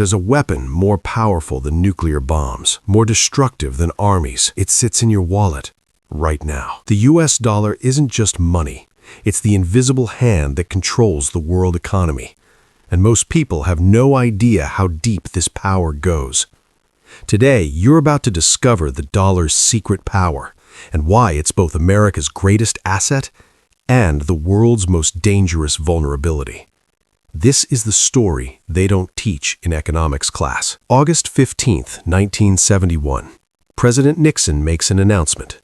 There's a weapon more powerful than nuclear bombs, more destructive than armies. It sits in your wallet right now. The US dollar isn't just money. It's the invisible hand that controls the world economy. And most people have no idea how deep this power goes. Today, you're about to discover the dollar's secret power and why it's both America's greatest asset and the world's most dangerous vulnerability. This is the story they don't teach in economics class. August 15th, 1971. President Nixon makes an announcement.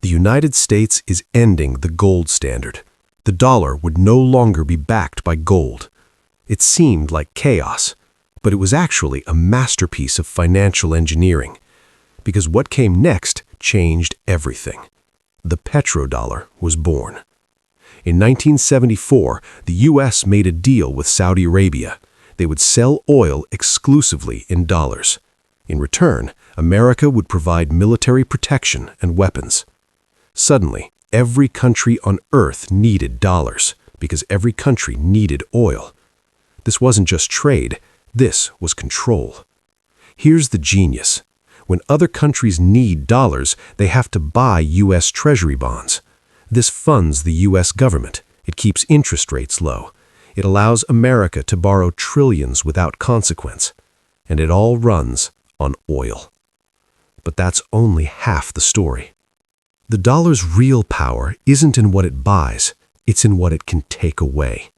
The United States is ending the gold standard. The dollar would no longer be backed by gold. It seemed like chaos, but it was actually a masterpiece of financial engineering, because what came next changed everything. The petrodollar was born. In 1974, the U.S. made a deal with Saudi Arabia. They would sell oil exclusively in dollars. In return, America would provide military protection and weapons. Suddenly, every country on Earth needed dollars, because every country needed oil. This wasn't just trade, this was control. Here's the genius. When other countries need dollars, they have to buy U.S. Treasury bonds. This funds the U.S. government. It keeps interest rates low. It allows America to borrow trillions without consequence. And it all runs on oil. But that's only half the story. The dollar's real power isn't in what it buys, it's in what it can take away.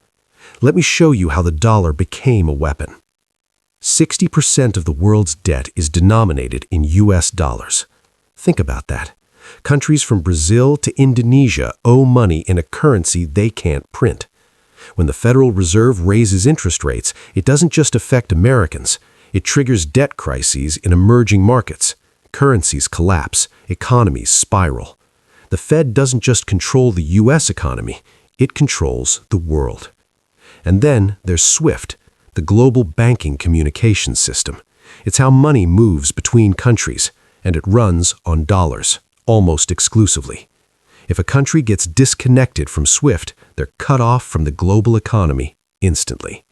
Let me show you how the dollar became a weapon. 60% of the world's debt is denominated in US dollars. Think about that. Countries from Brazil to Indonesia owe money in a currency they can't print. When the Federal Reserve raises interest rates, it doesn't just affect Americans. It triggers debt crises in emerging markets. Currencies collapse, economies spiral. The Fed doesn't just control the US economy, it controls the world. And then there's SWIFT, the global banking communications system. It's how money moves between countries, and it runs on dollars, almost exclusively. If a country gets disconnected from SWIFT, they're cut off from the global economy instantly.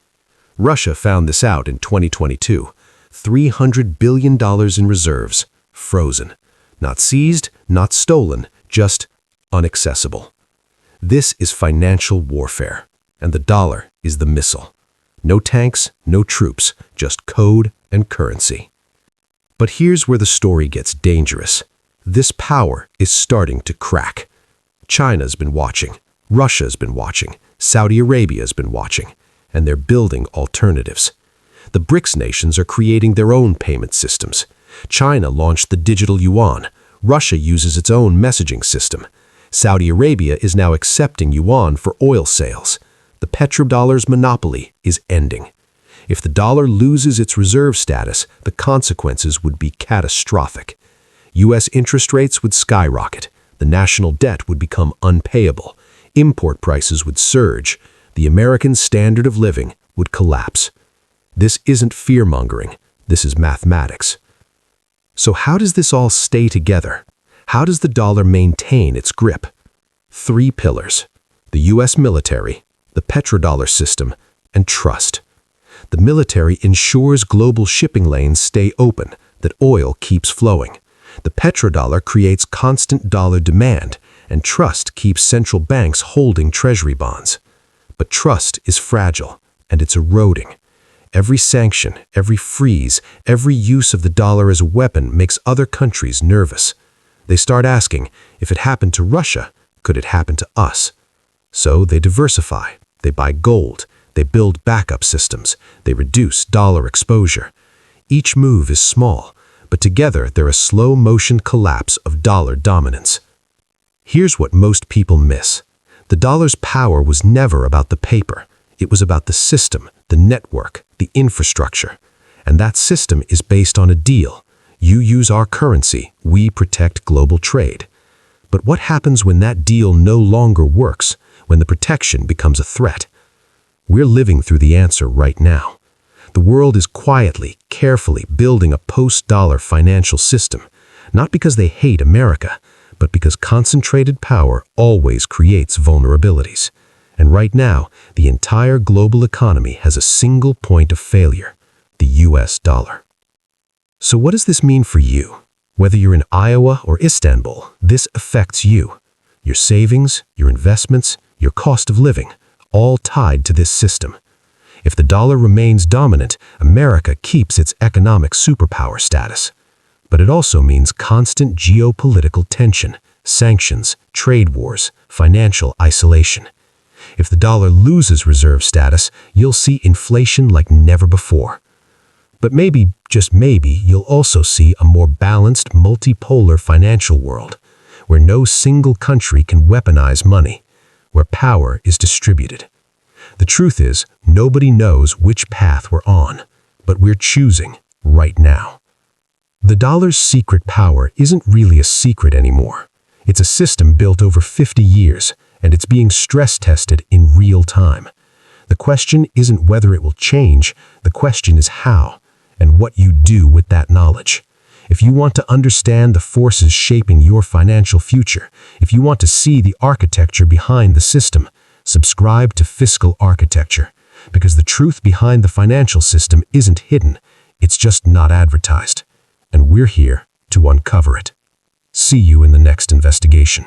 Russia found this out in 2022. $300 billion in reserves, frozen. Not seized, not stolen, just inaccessible. This is financial warfare, and the dollar is the missile. No tanks, no troops, just code and currency. But here's where the story gets dangerous. This power is starting to crack. China's been watching, Russia's been watching, Saudi Arabia's been watching, and they're building alternatives. The BRICS nations are creating their own payment systems. China launched the digital yuan. Russia uses its own messaging system. Saudi Arabia is now accepting yuan for oil sales. The petrodollar's monopoly is ending. If the dollar loses its reserve status, the consequences would be catastrophic. U.S. interest rates would skyrocket. The national debt would become unpayable. Import prices would surge. The American standard of living would collapse. This isn't fear-mongering. This is mathematics. So how does this all stay together? How does the dollar maintain its grip? 3 pillars: the U.S. military, the petrodollar system, and trust. The military ensures global shipping lanes stay open, that oil keeps flowing. The petrodollar creates constant dollar demand, and trust keeps central banks holding treasury bonds. But trust is fragile, and it's eroding. Every sanction, every freeze, every use of the dollar as a weapon makes other countries nervous. They start asking, if it happened to Russia, could it happen to us? So they diversify. They buy gold. They build backup systems. They reduce dollar exposure. Each move is small, but together they're a slow-motion collapse of dollar dominance. Here's what most people miss. The dollar's power was never about the paper. It was about the system, the network, the infrastructure. And that system is based on a deal. You use our currency, we protect global trade. But what happens when that deal no longer works, when the protection becomes a threat? We're living through the answer right now. The world is quietly, carefully building a post-dollar financial system, not because they hate America, but because concentrated power always creates vulnerabilities. And right now, the entire global economy has a single point of failure: the US dollar. So what does this mean for you? Whether you're in Iowa or Istanbul, this affects you. Your savings, your investments, your cost of living, all tied to this system. If the dollar remains dominant, America keeps its economic superpower status. But it also means constant geopolitical tension, sanctions, trade wars, financial isolation. If the dollar loses reserve status, you'll see inflation like never before. But maybe, just maybe, you'll also see a more balanced, multipolar financial world, where no single country can weaponize money, where power is distributed. The truth is, nobody knows which path we're on, but we're choosing right now. The dollar's secret power isn't really a secret anymore. It's a system built over 50 years, and it's being stress-tested in real time. The question isn't whether it will change, the question is how, and what you do with that knowledge. If you want to understand the forces shaping your financial future, if you want to see the architecture behind the system, subscribe to Fiscal Architecture, because the truth behind the financial system isn't hidden, it's just not advertised. And we're here to uncover it. See you in the next investigation.